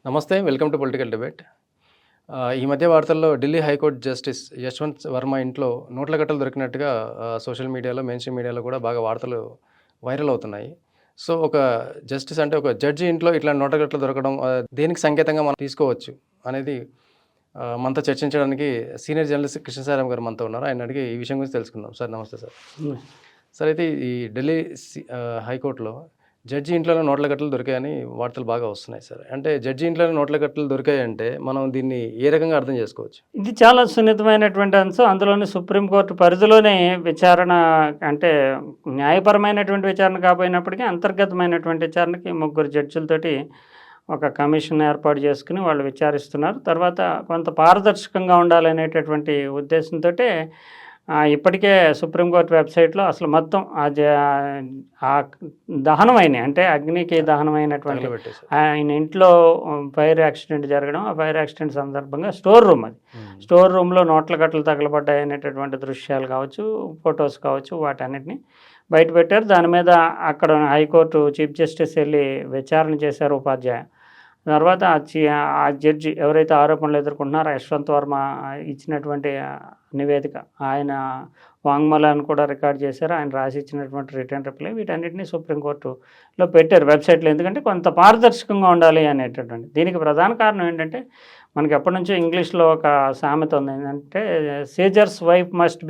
నమస్తే. Welcome to political debate. ఈ మధ్య వార్తల్లో ఢిల్లీ హైకోర్టు జస్టిస్ యశ్వంత్ వర్మ ఇంట్లో నోట్ల కట్టలు దొరికినట్టుగా సోషల్ మీడియాలో, మెయిన్ స్ట్రీమ్ మీడియాలో కూడా బాగా వార్తలు వైరల్ అవుతున్నాయి. సో, ఒక జస్టిస్ అంటే ఒక జడ్జి ఇంట్లో ఇట్లాంటి నోట్ల కట్టలు దొరకడం దేనికి సంకేతంగా మనం తీసుకోవచ్చు అనేది మనతో చర్చించడానికి సీనియర్ జర్నలిస్ట్ కృష్ణసారాం గారు మనతో ఉన్నారు. ఆయన అడిగి ఈ విషయం గురించి తెలుసుకుందాం. సార్ నమస్తే సార్. సార్ అయితే ఈ ఢిల్లీ హైకోర్టులో జడ్జి ఇంట్లోనే నోట్ల కట్టలు దొరికాయని వార్తలు బాగా వస్తున్నాయి సార్. అంటే జడ్జి ఇంట్లోనే నోట్ల కట్టలు దొరికాయంటే మనం దీన్ని ఏ రకంగా అర్థం చేసుకోవచ్చు? ఇది చాలా సున్నితమైనటువంటి అంశం. అందులోని సుప్రీంకోర్టు పరిధిలోనే విచారణ, అంటే న్యాయపరమైనటువంటి విచారణ కాకపోయినప్పటికీ అంతర్గతమైనటువంటి విచారణకి 3 జడ్జిలతోటి ఒక కమిషన్ ఏర్పాటు చేసుకుని వాళ్ళు విచారిస్తున్నారు. తర్వాత కొంత పారదర్శకంగా ఉండాలనేటటువంటి ఉద్దేశంతో ఇప్పటికే సుప్రీంకోర్టు వెబ్సైట్లో అసలు మొత్తం ఆ దహనమైన, అంటే అగ్నికి దహనమైనటువంటి ఆయన ఇంట్లో ఫైర్ యాక్సిడెంట్ జరగడం, ఆ ఫైర్ యాక్సిడెంట్ సందర్భంగా స్టోర్ రూమ్, అది స్టోర్ రూమ్లో నోట్ల కట్టలు తగలబడ్డాయి అనేటటువంటి దృశ్యాలు కావచ్చు, ఫొటోస్ కావచ్చు, వాటన్నిటిని బయట పెట్టారు. దాని మీద అక్కడ హైకోర్టు చీఫ్ జస్టిస్ వెళ్ళి విచారణ చేశారు, ఉపాధ్యాయ. తర్వాత ఆ జడ్జి ఎవరైతే ఆరోపణలు ఎదుర్కొంటున్నారో యశ్వంత్ వర్మ ఇచ్చినటువంటి నివేదిక, ఆయన వాంగ్మూలాన్ని కూడా రికార్డ్ చేశారు. ఆయన రాసి ఇచ్చినటువంటి రిటర్న్ రిప్లై, వీటన్నిటిని సుప్రీంకోర్టులో పెట్టారు వెబ్సైట్లో. ఎందుకంటే కొంత పారదర్శకంగా ఉండాలి అనేటటువంటి. దీనికి ప్రధాన కారణం ఏంటంటే, మనకి ఎప్పటి నుంచో ఇంగ్లీష్లో ఒక సామెత ఉంది, ఏంటంటే Caesar's wife must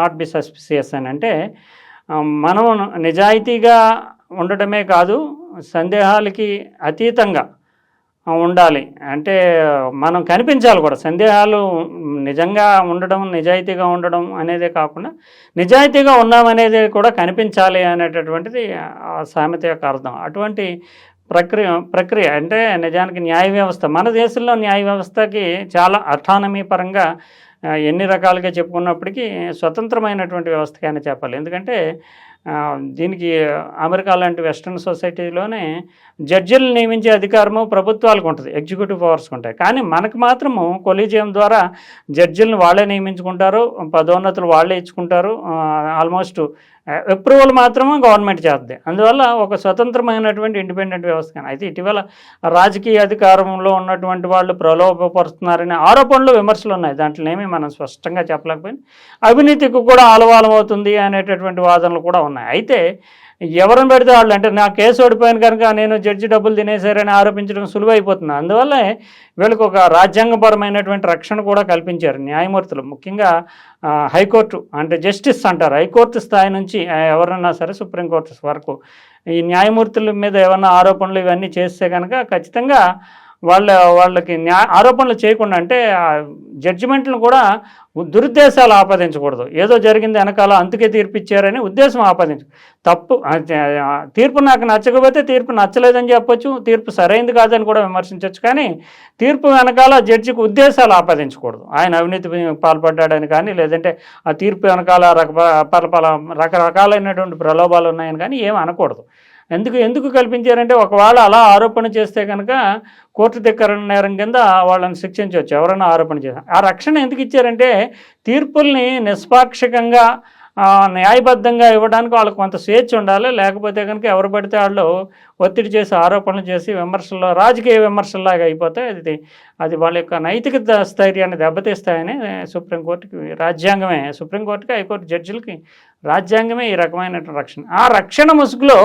not be suspicious అని. అంటే మనం నిజాయితీగా ఉండటమే కాదు, సందేహాలకి అతీతంగా ఉండాలి. అంటే మనం కనిపించాలి కూడా. సందేహాలు నిజంగా ఉండడం, నిజాయితీగా ఉండడం అనేదే కాకుండా నిజాయితీగా ఉన్నామనేది కూడా కనిపించాలి అనేటటువంటిది ఆ సామెత యొక్క అర్థం. అటువంటి ప్రక్రియ అంటే నిజానికి న్యాయ వ్యవస్థ, మన దేశంలో న్యాయ వ్యవస్థకి చాలా అటానమీ పరంగా ఎన్ని రకాలుగా చెప్పుకున్నప్పటికీ స్వతంత్రమైనటువంటి వ్యవస్థగానే చెప్పాలి. ఎందుకంటే దీనికి అమెరికా లాంటి వెస్ట్రన్ సొసైటీలోనే జడ్జిలు నియమించే అధికారము ప్రభుత్వాలకు ఉంటుంది, ఎగ్జిక్యూటివ్ పవర్స్కి ఉంటాయి. కానీ మనకు మాత్రము కొలీజియం ద్వారా జడ్జిలను వాళ్ళే నియమించుకుంటారు, పదోన్నతులు వాళ్ళే ఇచ్చుకుంటారు. ఆల్మోస్ట్ అప్రూవల్ మాత్రమే గవర్నమెంట్ చేస్తుంది. అందువల్ల ఒక స్వతంత్రమైనటువంటి ఇండిపెండెంట్ వ్యవస్థ. కానీ అయితే ఇటీవల రాజకీయ అధికారంలో ఉన్నటువంటి వాళ్ళు ప్రలోభపరుస్తున్నారనే ఆరోపణలు, విమర్శలు ఉన్నాయి. దాంట్లో ఏమీ మనం స్పష్టంగా చెప్పలేకపోయింది. అవినీతికి కూడా ఆలవాలం అవుతుంది అనేటటువంటి వాదనలు కూడా ఉన్నాయి. అయితే ఎవరిని పెడితే వాళ్ళు, అంటే నా కేసు ఓడిపోయాను కనుక నేను జడ్జి డబ్బులు తినేశారని ఆరోపించడం సులువైపోతుంది. అందువల్లే వీళ్ళకి ఒక రాజ్యాంగపరమైనటువంటి రక్షణ కూడా కల్పించారు న్యాయమూర్తులు. ముఖ్యంగా హైకోర్టు, అంటే జస్టిస్ అంటారు, హైకోర్టు స్థాయి నుంచి ఎవరన్నా సరే సుప్రీంకోర్టు వరకు ఈ న్యాయమూర్తుల మీద ఏమన్నా ఆరోపణలు ఇవన్నీ చేస్తే కనుక ఖచ్చితంగా వాళ్ళకి ఆరోపణలు చేయకుండా, అంటే జడ్జిమెంట్లను కూడా దురుద్దేశాలు ఆపాదించకూడదు. ఏదో జరిగింది వెనకాల అందుకే తీర్పు ఇచ్చారని ఉద్దేశం ఆపాదించు. తప్పు తీర్పు నాకు నచ్చకపోతే తీర్పు నచ్చలేదని చెప్పొచ్చు, తీర్పు సరైనది కాదని కూడా విమర్శించవచ్చు. కానీ తీర్పు వెనకాల జడ్జికి ఉద్దేశాలు ఆపాదించకూడదు. ఆయన అవినీతి పాల్పడ్డాడని కానీ, లేదంటే ఆ తీర్పు వెనకాల రకరకాలైనటువంటి ప్రలోభాలు ఉన్నాయని కానీ ఏమి అనకూడదు. ఎందుకు కల్పించారంటే, ఒకవేళ అలా ఆరోపణ చేస్తే కనుక కోర్టు ధిక్కరణ నేరం కింద వాళ్ళని శిక్షించవచ్చు ఎవరైనా ఆరోపణ చేశారు. ఆ రక్షణ ఎందుకు ఇచ్చారంటే, తీర్పుల్ని నిష్పాక్షికంగా న్యాయబద్ధంగా ఇవ్వడానికి వాళ్ళకి కొంత స్వేచ్ఛ ఉండాలి. లేకపోతే కనుక ఎవరు పడితే వాళ్ళు ఒత్తిడి చేసి ఆరోపణలు చేసి విమర్శల్లో, రాజకీయ విమర్శల్లాగా అయిపోతాయి. అది వాళ్ళ యొక్క నైతిక స్థైర్యాన్ని దెబ్బతీస్తాయని సుప్రీంకోర్టుకి హైకోర్టు జడ్జిలకి రాజ్యాంగమే ఈ రకమైన రక్షణ. ఆ రక్షణ ముసుగులో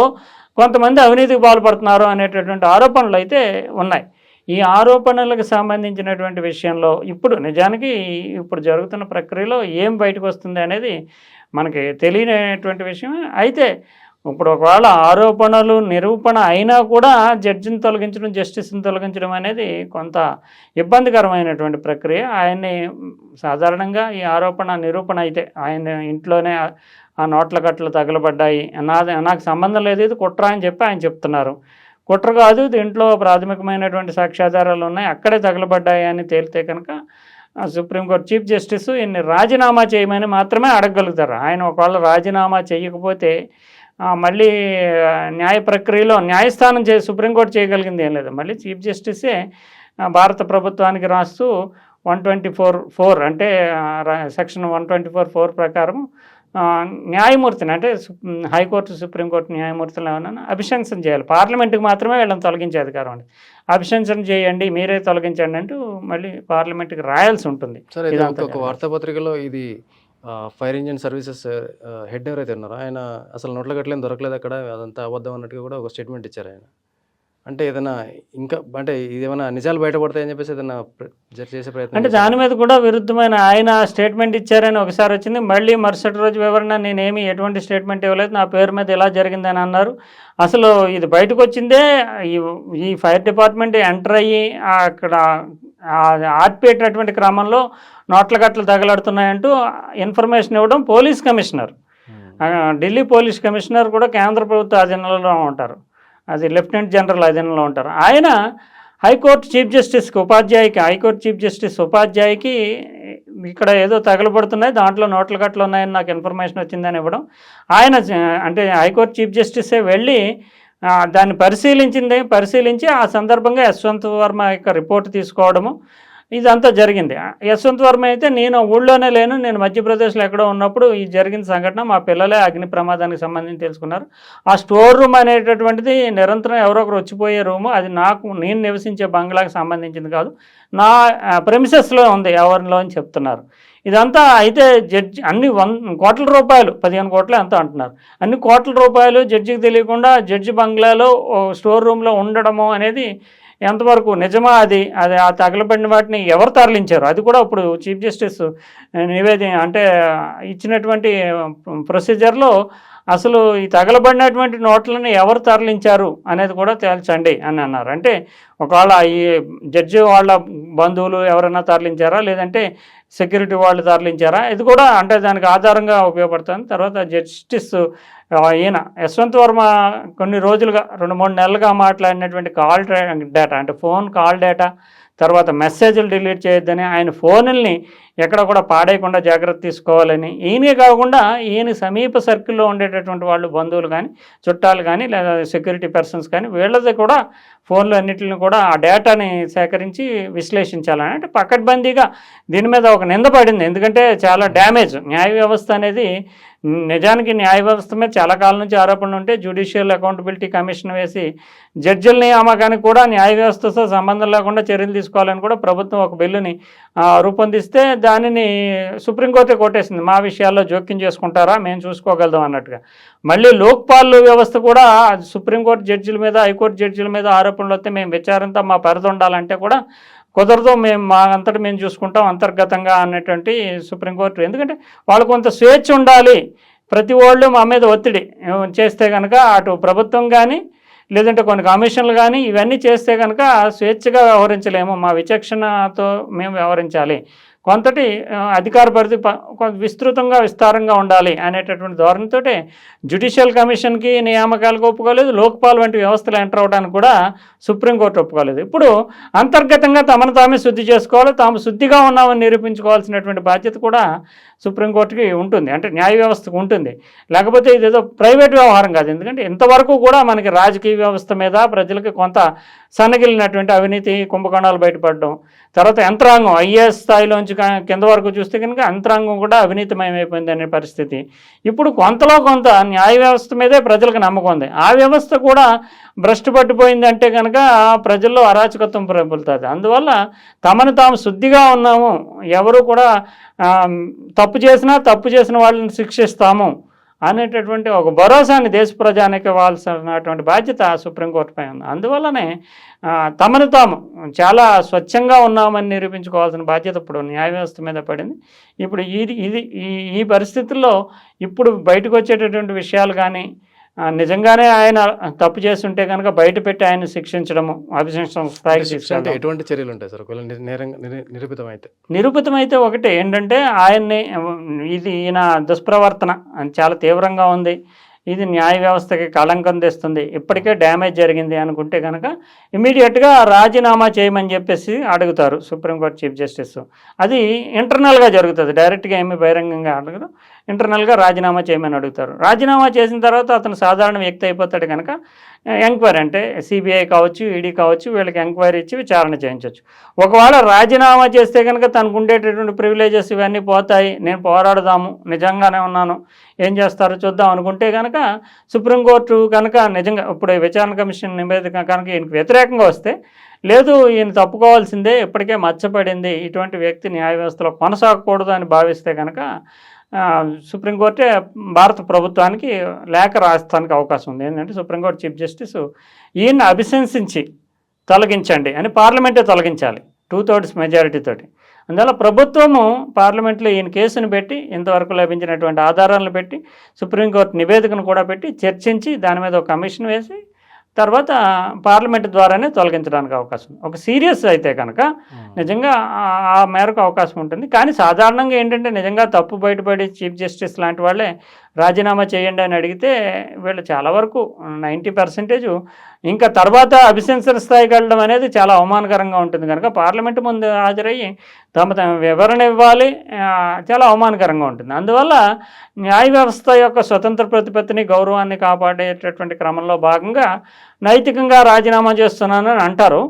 కొంతమంది అవినీతికి పాల్పడుతున్నారు అనేటటువంటి ఆరోపణలు అయితే ఉన్నాయి. ఈ ఆరోపణలకు సంబంధించినటువంటి విషయంలో ఇప్పుడు జరుగుతున్న ప్రక్రియలో ఏం బయటకు వస్తుంది అనేది మనకి తెలియనటువంటి విషయం. అయితే ఇప్పుడు ఒకవేళ ఆరోపణలు నిరూపణ అయినా కూడా జడ్జిని తొలగించడం, జస్టిస్ని తొలగించడం అనేది కొంత ఇబ్బందికరమైనటువంటి ప్రక్రియ. ఆయన్ని సాధారణంగా ఈ ఆరోపణ నిరూపణ అయితే ఆయన ఇంట్లోనే ఆ నోట్ల కట్టలు తగలబడ్డాయి, నాకు సంబంధం లేదు, ఇది కుట్ర అని చెప్పి ఆయన చెప్తున్నారు. కుట్ర కాదు, దీంట్లో ప్రాథమికమైనటువంటి సాక్ష్యాధారాలు ఉన్నాయి, అక్కడే తగలబడ్డాయి అని తేలితే కనుక సుప్రీంకోర్టు చీఫ్ జస్టిస్ ఈయన్ని రాజీనామా చేయమని మాత్రమే అడగగలుగుతారు. ఆయన ఒకవేళ రాజీనామా చేయకపోతే మళ్ళీ న్యాయ ప్రక్రియలో న్యాయస్థానం సుప్రీంకోర్టు చేయగలిగింది ఏం లేదు. మళ్ళీ చీఫ్ జస్టిసే భారత ప్రభుత్వానికి రాస్తూ 124(4) అంటే సెక్షన్ 124(4) ప్రకారం న్యాయమూర్తిని అంటే హైకోర్టు సుప్రీంకోర్టు న్యాయమూర్తులు ఏమన్నా అభిశంసన చేయాలి. పార్లమెంట్కి మాత్రమే వీళ్ళని తొలగించే అధికారం ఉంది. అభిశంసన చేయండి, మీరే తొలగించండి అంటూ మళ్ళీ పార్లమెంట్కి రాయాల్సి ఉంటుంది. సార్ ఇది ఒక వార్తాపత్రికలో ఇది ఫైర్ ఇంజిన్ సర్వీసెస్ హెడ్ ఎవరైతే ఉన్నారో ఆయన అసలు నోట్ల గట్లేం దొరకలేదు అక్కడ, అదంతా అబద్ధం అన్నట్టుగా కూడా ఒక స్టేట్మెంట్ ఇచ్చారు ఆయన. అంటే ఏదైనా ఇంకా అంటే ఇదేమైనా నిజాలు బయటపడతాయని చెప్పేసి ఏదైనా చేసే ప్రయత్నం అంటే దాని మీద కూడా విరుద్ధమైన ఆయన స్టేట్మెంట్ ఇచ్చారని ఒకసారి వచ్చింది. మళ్ళీ మరుసటి రోజు వివరణ నేనేమి ఎటువంటి స్టేట్మెంట్ ఇవ్వలేదు, నా పేరు మీద ఇలా జరిగిందని అన్నారు. అసలు ఇది బయటకు వచ్చిందే ఈ ఫైర్ డిపార్ట్మెంట్ ఎంటర్ అయ్యి అక్కడ ఆర్పేటటువంటి క్రమంలో నోట్ల గట్లు తగలడుతున్నాయంటూ ఇన్ఫర్మేషన్ ఇవ్వడం police commissioner, Delhi police commissioner కూడా కేంద్ర ప్రభుత్వ అధీనంలో ఉంటారు, అది లెఫ్టినెంట్ జనరల్ అధీనంలో ఉంటారు. ఆయన హైకోర్టు చీఫ్ జస్టిస్కి హైకోర్టు చీఫ్ జస్టిస్ ఉపాధ్యాయకి ఇక్కడ ఏదో తగలబడుతున్నాయి, దాంట్లో నోట్ల గట్లు ఉన్నాయని నాకు ఇన్ఫర్మేషన్ వచ్చిందని ఇవ్వడం. ఆయన అంటే హైకోర్టు చీఫ్ జస్టిసే వెళ్ళి దాన్ని పరిశీలించి ఆ సందర్భంగా యశ్వంత్ వర్మ యొక్క రిపోర్ట్ తీసుకోవడము ఇదంతా జరిగింది. యశ్వంత్ వర్మ అయితే నేను ఊళ్ళోనే లేను, నేను మధ్యప్రదేశ్లో ఎక్కడో ఉన్నప్పుడు ఈ జరిగిన సంఘటన మా పిల్లలే అగ్ని ప్రమాదానికి సంబంధించి తెలుసుకున్నారు. ఆ స్టోర్ రూమ్ అనేటటువంటిది నిరంతరం ఎవరో ఒకరు వచ్చిపోయే రూము, అది నేను నివసించే బంగ్లాకి సంబంధించింది కాదు, నా ప్రెమిసెస్లో ఉంది ఎవరిలో అని చెప్తున్నారు. ఇదంతా అయితే జడ్జి అన్ని కోట్ల రూపాయలు 15 కోట్లు ఎంతో అంటున్నారు, అన్ని కోట్ల రూపాయలు జడ్జికి తెలియకుండా జడ్జి బంగ్లాలో స్టోర్ రూమ్లో ఉండడము అనేది ఎంతవరకు నిజమా? అది ఆ తగలబడిన వాటిని ఎవరు తరలించారు అది కూడా ఇప్పుడు చీఫ్ జస్టిస్ అంటే ఇచ్చినటువంటి ప్రొసీజర్లో అసలు ఈ తగలబడినటువంటి నోట్లను ఎవరు తరలించారు అనేది కూడా తేల్చండి అని అన్నారు. అంటే ఒకవేళ ఈ జడ్జి వాళ్ళ బంధువులు ఎవరైనా తరలించారా, లేదంటే సెక్యూరిటీ వాళ్ళు తరలించారా, ఇది కూడా అంటే దానికి ఆధారంగా ఉపయోగపడుతుంది. తర్వాత జస్టిస్ ఈయన యశ్వంత్ వర్మ కొన్ని రోజులుగా 2-3 నెలలుగా మాట్లాడినటువంటి కాల్ డేటా అంటే ఫోన్ కాల్ డేటా, తర్వాత మెసేజ్లు డిలీట్ చేయొద్దని, ఆయన ఫోన్లని ఎక్కడ కూడా పాడేయకుండా జాగ్రత్త తీసుకోవాలని, ఈయనే కాకుండా ఈయన సమీప సర్కిల్లో ఉండేటటువంటి వాళ్ళు బంధువులు కానీ చుట్టాలు కానీ లేదా సెక్యూరిటీ పర్సన్స్ కానీ వీళ్ళది కూడా ఫోన్లు అన్నింటిని కూడా ఆ డేటాని సేకరించి విశ్లేషించాలని, అంటే పకడ్బందీగా దీని మీద ఒక నింద పడింది. ఎందుకంటే చాలా డ్యామేజ్ న్యాయ వ్యవస్థ అనేది, నిజానికి న్యాయ వ్యవస్థ మీద చాలా కాలం నుంచి ఆరోపణలు ఉంటే జ్యుడిషియల్ అకౌంటబిలిటీ కమిషన్ వేసి జడ్జిల నియామకానికి కూడా న్యాయ వ్యవస్థతో సంబంధం లేకుండా చర్యలు తీసుకోవాలని కూడా ప్రభుత్వం ఒక బిల్లుని రూపొందిస్తే దానిని సుప్రీంకోర్టే కొట్టేసింది. మా విషయాల్లో జోక్యం చేసుకుంటారా, మేము చూసుకోగలుగుతాం అన్నట్టుగా. మళ్ళీ లోక్పాల్ వ్యవస్థ కూడా సుప్రీంకోర్టు జడ్జిల మీద హైకోర్టు జడ్జిల మీద ఆరోపణలు వస్తే మేము విచారంతో మా పరిధి ఉండాలంటే కూడా కుదరదు, మేము మా అంతటా మేము చూసుకుంటాం అంతర్గతంగా అన్నటువంటి సుప్రీంకోర్టు. ఎందుకంటే వాళ్ళు కొంత స్వేచ్ఛ ఉండాలి, ప్రతి వాళ్ళు మా మీద ఒత్తిడి చేస్తే కనుక అటు ప్రభుత్వం కానీ లేదంటే కొన్ని కమిషన్లు కానీ ఇవన్నీ చేస్తే కనుక స్వేచ్ఛగా వ్యవహరించలేము, మా విచక్షణతో మేము వ్యవహరించాలి, కొంతటి అధికార పరిధి విస్తృతంగా విస్తారంగా ఉండాలి అనేటటువంటి ధోరణితో జ్యుడిషియల్ కమిషన్కి నియామకాలకు ఒప్పుకోలేదు, లోక్పాల్ వంటి వ్యవస్థలు ఎంటర్ అవడానికి కూడా సుప్రీంకోర్టు ఒప్పుకోలేదు. ఇప్పుడు అంతర్గతంగా తమను తామే శుద్ధి చేసుకోవాలి, తాము శుద్ధిగా ఉన్నామని నిరూపించుకోవాల్సినటువంటి బాధ్యత కూడా సుప్రీంకోర్టుకి ఉంటుంది, అంటే న్యాయ వ్యవస్థకు ఉంటుంది. లేకపోతే ఇదేదో ప్రైవేట్ వ్యవహారం కాదు. ఎందుకంటే ఇంతవరకు కూడా మనకి రాజకీయ వ్యవస్థ మీద ప్రజలకి కొంత సన్నగిలినటువంటి అవినీతి కుంభకోణాలు బయటపడడం, తర్వాత యంత్రాంగం ఐఏఎస్ స్థాయిలోంచి కింద వరకు చూస్తే కనుక యంత్రాంగం కూడా అవినీతిమయమైపోయింది అనే పరిస్థితి. ఇప్పుడు కొంతలో కొంత న్యాయ వ్యవస్థ మీదే ప్రజలకు నమ్మకం ఉంది, ఆ వ్యవస్థ కూడా భ్రష్టు పట్టిపోయింది అంటే కనుక ప్రజల్లో అరాచకత్వం ప్రబలుతుంది. అందువల్ల తమను తాము శుద్ధిగా ఉన్నాము, ఎవరు కూడా తప్పు చేసిన వాళ్ళని శిక్షిస్తాము అనేటటువంటి ఒక భరోసాని దేశ ప్రజానికి ఇవ్వాల్సినటువంటి బాధ్యత సుప్రీంకోర్టుపై ఉంది. అందువల్లనే తమను తాము చాలా స్వచ్ఛంగా ఉన్నామని నిరూపించుకోవాల్సిన బాధ్యత ఇప్పుడు న్యాయ వ్యవస్థ మీద పడింది. ఇప్పుడు ఈ పరిస్థితుల్లో ఇప్పుడు బయటకు వచ్చేటటువంటి విషయాలు కానీ నిజంగానే ఆయన తప్పు చేస్తుంటే కనుక బయట పెట్టి ఆయన శిక్షించడము అభిశంసన స్థాయికి తీసుకెళ్ళడం. ఎటువంటి చర్యలు ఉంటాయి సార్ నిరూపితమైతే? ఒకటి ఏంటంటే ఆయన్ని ఈయన దుష్ప్రవర్తన చాలా తీవ్రంగా ఉంది, ఇది న్యాయ వ్యవస్థకి కళంకం తెస్తుంది, ఇప్పటికే డ్యామేజ్ జరిగింది అనుకుంటే కనుక ఇమీడియట్గా రాజీనామా చేయమని చెప్పేసి అడుగుతారు సుప్రీంకోర్టు చీఫ్ జస్టిస్. అది ఇంటర్నల్గా జరుగుతుంది, డైరెక్ట్గా ఏమీ బహిరంగంగా అడగరు. ఇంటర్నల్గా రాజీనామా చేయమని అడుగుతారు. రాజీనామా చేసిన తర్వాత అతను సాధారణ వ్యక్తి అయిపోతాడు కనుక ఎంక్వైరీ అంటే సిబిఐ కావచ్చు, ఈడీ కావచ్చు, వీళ్ళకి ఎంక్వైరీ ఇచ్చి విచారణ చేయించవచ్చు. ఒకవేళ రాజీనామా చేస్తే కనుక తనకు ఉండేటటువంటి ప్రివిలేజెస్ ఇవన్నీ పోతాయి, నేను పోరాడదాము, నిజంగానే ఉన్నాను, ఏం చేస్తారో చూద్దాం అనుకుంటే కనుక సుప్రీంకోర్టు కనుక నిజంగా ఇప్పుడు విచారణ కమిషన్ నివేదిక కనుక ఈయనకు వ్యతిరేకంగా వస్తే, లేదు ఈయన తప్పుకోవాల్సిందే, ఇప్పటికే మచ్చపడింది, ఇటువంటి వ్యక్తి న్యాయ వ్యవస్థలో కొనసాగకూడదు అని భావిస్తే కనుక సుప్రీంకోర్టే భారత ప్రభుత్వానికి లేఖ రాస్తానికి అవకాశం ఉంది. ఏంటంటే సుప్రీంకోర్టు చీఫ్ జస్టిస్ ఈయన్ని అభిశంసించి తొలగించండి అని పార్లమెంటే తొలగించాలి 2/3 మెజారిటీ తోటి. అందువల్ల ప్రభుత్వము పార్లమెంట్లో ఈయన కేసును పెట్టి ఇంతవరకు లభించినటువంటి ఆధారాలను పెట్టి సుప్రీంకోర్టు నివేదికను కూడా పెట్టి చర్చించి దాని మీద ఒక కమిషన్ వేసి తర్వాత పార్లమెంట్ ద్వారానే తొలగించడానికి అవకాశం ఉంది. ఒక సీరియస్ అయితే కనుక నిజంగా ఆ మేరకు అవకాశం ఉంటుంది. కానీ సాధారణంగా ఏంటంటే నిజంగా తప్పు బయటపడి చీఫ్ జస్టిస్ లాంటి వాళ్ళే రాజీనామా చేయండి అని అడిగితే వీళ్ళు చాలా వరకు 90% ఇంకా తర్వాత అభిశంసన స్థాయికి వెళ్ళడం అనేది చాలా అవమానకరంగా ఉంటుంది కనుక పార్లమెంటు ముందు హాజరయ్యి తమ వివరణ ఇవ్వాలి, చాలా అవమానకరంగా ఉంటుంది. అందువల్ల న్యాయ వ్యవస్థ యొక్క స్వతంత్ర ప్రతిపత్తిని గౌరవాన్ని కాపాడేటటువంటి క్రమంలో భాగంగా నైతికంగా రాజీనామా చేస్తున్నానని అంటారు.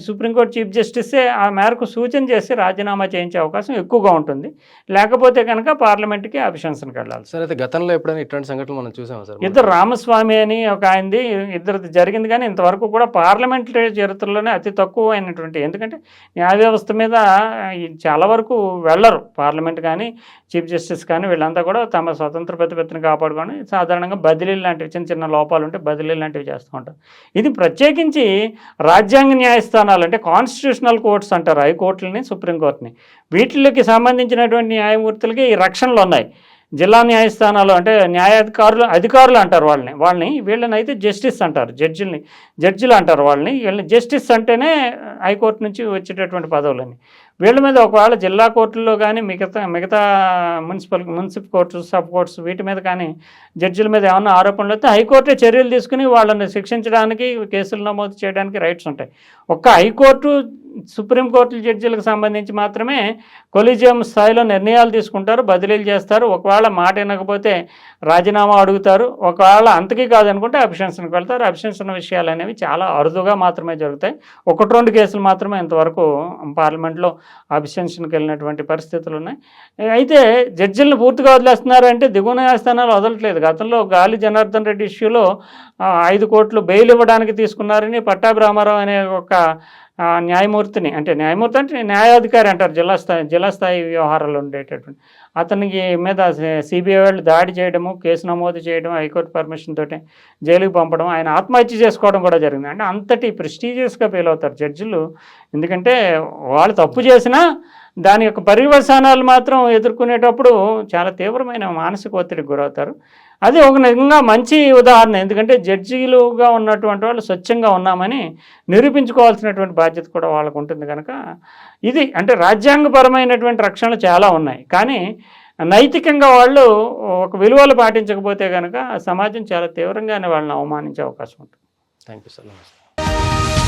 సుప్రీంకోర్టు చీఫ్ జస్టిసే ఆ మేరకు సూచన చేసి రాజీనామా చేయించే అవకాశం ఎక్కువగా ఉంటుంది. లేకపోతే కనుక పార్లమెంట్కి అభిశంసనకి వెళ్ళాలి. సార్, అయితే గతంలో ఎప్పుడైనా ఇట్లాంటి సంఘటనలు మనం చూసాము సార్? ఇద్దరు రామస్వామి అని ఒక ఆయనది ఇద్దరిది జరిగింది, కానీ ఇంతవరకు కూడా పార్లమెంటరీ చరిత్రలోనే అతి తక్కువ అయినటువంటి, ఎందుకంటే న్యాయ వ్యవస్థ మీద చాలా వరకు వెళ్ళరు పార్లమెంట్ కానీ చీఫ్ జస్టిస్ కానీ, వీళ్ళంతా కూడా తమ స్వతంత్ర ప్రతిపత్తిని కాపాడుకొని సాధారణంగా బదిలీలు లాంటివి చిన్న చిన్న లోపాలు ఉంటే బదిలీలు లాంటివి చేస్తూ ఉంటారు. ఇది ప్రత్యేకించి రాజ్యాంగ న్యాయస్థానాలు అంటే కాన్స్టిట్యూషనల్ కోర్ట్స్ అంటారు, హైకోర్టులని, సుప్రీంకోర్టుని, వీటికి సంబంధించినటువంటి న్యాయమూర్తులకి ఈ రక్షణలు ఉన్నాయి. జిల్లా న్యాయస్థానాలు అంటే అధికారులు అంటారు వీళ్ళని అయితే జస్టిస్ అంటారు, జడ్జిలు అంటారు వీళ్ళని జస్టిస్ అంటేనే హైకోర్టు నుంచి వచ్చేటటువంటి పదవులని. వీళ్ళ మీద ఒకవేళ జిల్లా కోర్టుల్లో కానీ మిగతా మున్సిపల్ కోర్టు, సబ్ కోర్ట్స్ వీటి మీద కానీ జడ్జిల మీద ఏమన్నా ఆరోపణలు అయితే హైకోర్టే చర్యలు తీసుకుని వాళ్ళని శిక్షించడానికి, కేసులు నమోదు చేయడానికి రైట్స్ ఉంటాయి. ఒక్క హైకోర్టు, సుప్రీంకోర్టు జడ్జిలకు సంబంధించి మాత్రమే కొలీజియం స్థాయిలో నిర్ణయాలు తీసుకుంటారు, బదిలీలు చేస్తారు. ఒకవేళ మాట వినకపోతే రాజీనామా అడుగుతారు. ఒకవేళ అంతకీ కాదనుకుంటే అభిశంసనకు వెళ్తారు. అభిశంసన విషయాలు అనేవి చాలా అరుదుగా మాత్రమే జరుగుతాయి. 1-2 కేసులు మాత్రమే ఇంతవరకు పార్లమెంట్లో అభిశంసనకు వెళ్ళినటువంటి పరిస్థితులు ఉన్నాయి. అయితే జడ్జిలను పూర్తిగా వదిలేస్తున్నారు అంటే దిగువ న్యాయస్థానాలు వదలట్లేదు. గతంలో గాలి జనార్దన్ రెడ్డి ఇష్యూలో 5 కోట్లు బెయిల్ ఇవ్వడానికి తీసుకున్నారని పట్టాభి రామారావు అనే ఒక న్యాయమూర్తి అంటే న్యాయాధికారి అంటారు, జిల్లా స్థాయి వ్యవహారాలు ఉండేటటువంటి అతనికి మీద సిబిఐ వాళ్ళు దాడి చేయడము, కేసు నమోదు చేయడం, హైకోర్టు పర్మిషన్ తోటి జైలుకి పంపడం, ఆయన ఆత్మహత్య చేసుకోవడం కూడా జరిగింది. అంటే అంతటి ప్రెస్టీజియస్గా ఫీల్ అవుతారు జడ్జిలు. ఎందుకంటే వాళ్ళు తప్పు చేసినా దాని యొక్క పర్యవసానాలు మాత్రం ఎదుర్కొనేటప్పుడు చాలా తీవ్రమైన మానసిక ఒత్తిడికి గురవుతారు. అది ఒక నిజంగా మంచి ఉదాహరణ. ఎందుకంటే జడ్జీలుగా ఉన్నటువంటి వాళ్ళు స్వచ్ఛంగా ఉన్నామని నిరూపించుకోవాల్సినటువంటి బాధ్యత కూడా వాళ్ళకు ఉంటుంది కనుక ఇది అంటే రాజ్యాంగపరమైనటువంటి రక్షణలు చాలా ఉన్నాయి. కానీ నైతికంగా వాళ్ళు ఒక విలువలు పాటించకపోతే కనుక సమాజం చాలా తీవ్రంగానే వాళ్ళని అవమానించే అవకాశం ఉంటుంది. Thank you sir.